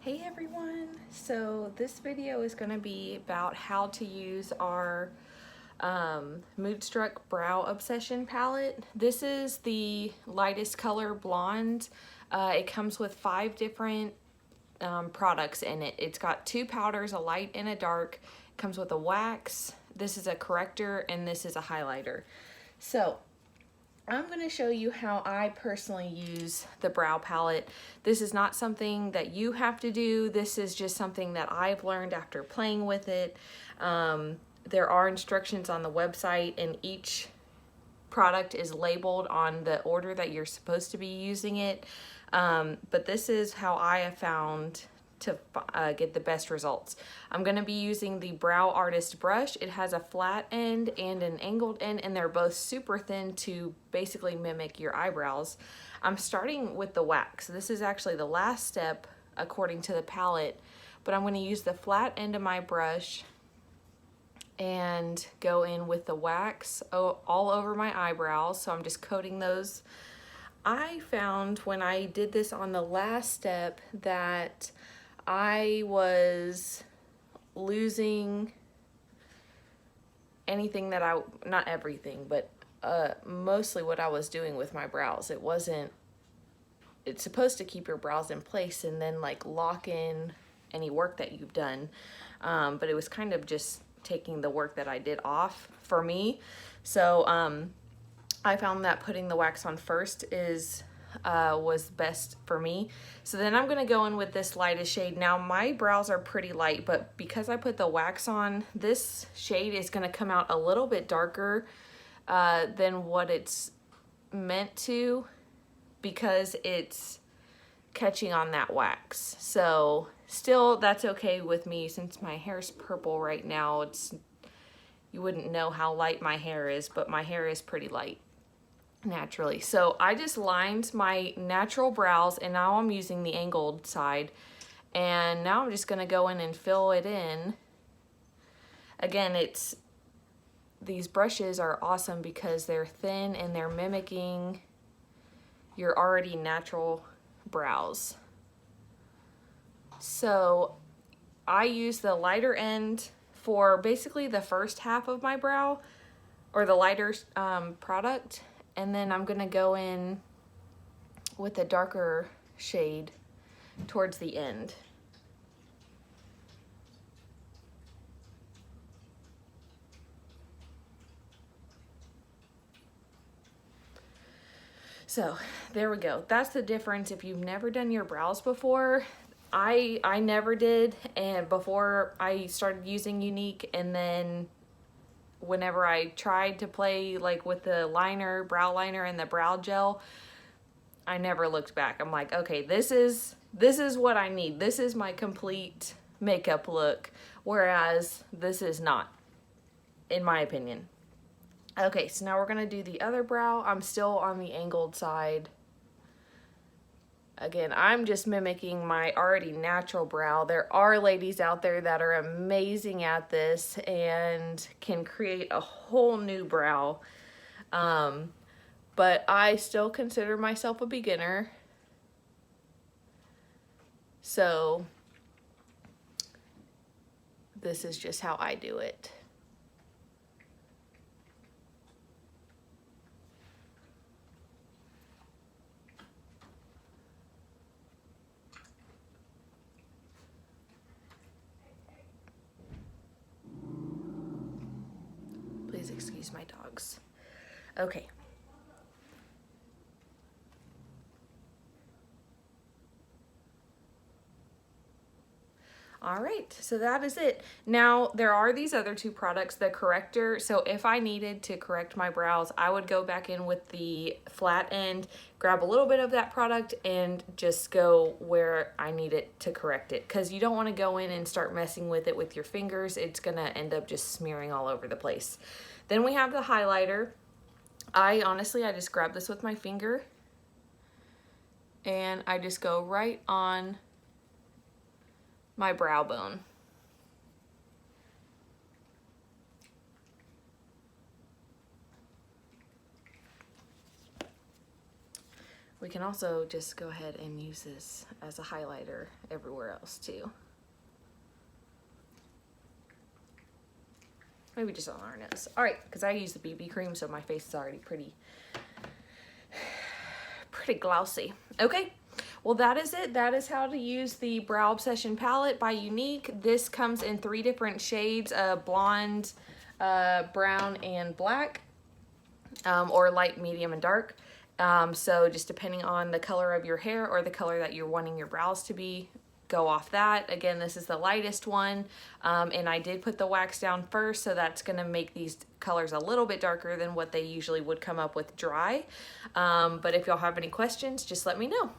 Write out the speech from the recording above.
Hey everyone! So this video is going to be about how to use our Moodstruck Brow Obsession palette. This is the lightest color blonde. It comes with 5 different products in it. It's got 2 powders, a light and a dark. It comes with a wax. This is a corrector and this is a highlighter. So I'm going to show you how I personally use the brow palette. This is not something that you have to do. This is just something that I've learned after playing with it. There are instructions on the website and each product is labeled on the order that you're supposed to be using it. But this is how I have found to get the best results. I'm going to be using the Brow Artist brush. It has a flat end and an angled end, and they're both super thin to basically mimic your eyebrows. I'm starting with the wax. This is actually the last step according to the palette, but I'm going to use the flat end of my brush and go in with the wax all over my eyebrows. So I'm just coating those. I found when I did this on the last step that I was losing anything that not everything, but mostly what I was doing with my brows. It's supposed to keep your brows in place and then like lock in any work that you've done. But it was kind of just taking the work that I did off for me. So I found that putting the wax on first was best for me. So then I'm gonna go in with this lightest shade. Now my brows are pretty light, but because I put the wax on, this shade is gonna come out a little bit darker than what it's meant to, because it's catching on that wax. So still, that's okay with me since my hair's purple right now. You wouldn't know how light my hair is, but my hair is pretty light naturally. So I just lined my natural brows and now I'm using the angled side, and now I'm just going to go in and fill it in. Again, these brushes are awesome because they're thin and they're mimicking your already natural brows. So I use the lighter end for basically the first half of my brow, or the lighter product, and then I'm gonna go in with a darker shade towards the end. So there we go. That's the difference if you've never done your brows before. I never did, and before I started using Younique, and then whenever I tried to play like with the brow liner and the brow gel, I never looked back. I'm like, okay, this is what I need. This is my complete makeup look, whereas this is not, in my opinion. Okay, so now we're gonna do the other brow. I'm still on the angled side. Again, I'm just mimicking my already natural brow. There are ladies out there that are amazing at this and can create a whole new brow. But I still consider myself a beginner. So this is just how I do it. Please excuse my dogs. Okay. All right, so that is it. Now, there are these other 2 products, the corrector. So if I needed to correct my brows, I would go back in with the flat end, grab a little bit of that product, and just go where I need it to correct it. Because you don't want to go in and start messing with it with your fingers. It's going to end up just smearing all over the place. Then we have the highlighter. I just grab this with my finger, and I just go right on my brow bone. We can also just go ahead and use this as a highlighter everywhere else too. Maybe just on our nose. All right, because I use the BB cream, so my face is already pretty glossy. Okay, well that is it. That is how to use the Brow Obsession palette by Younique. This comes in 3 different shades, blonde, brown, and black, or light, medium, and dark. So just depending on the color of your hair or the color that you're wanting your brows to be, go off that. Again, this is the lightest one, and I did put the wax down first, so that's going to make these colors a little bit darker than what they usually would come up with dry. But if y'all have any questions, just let me know.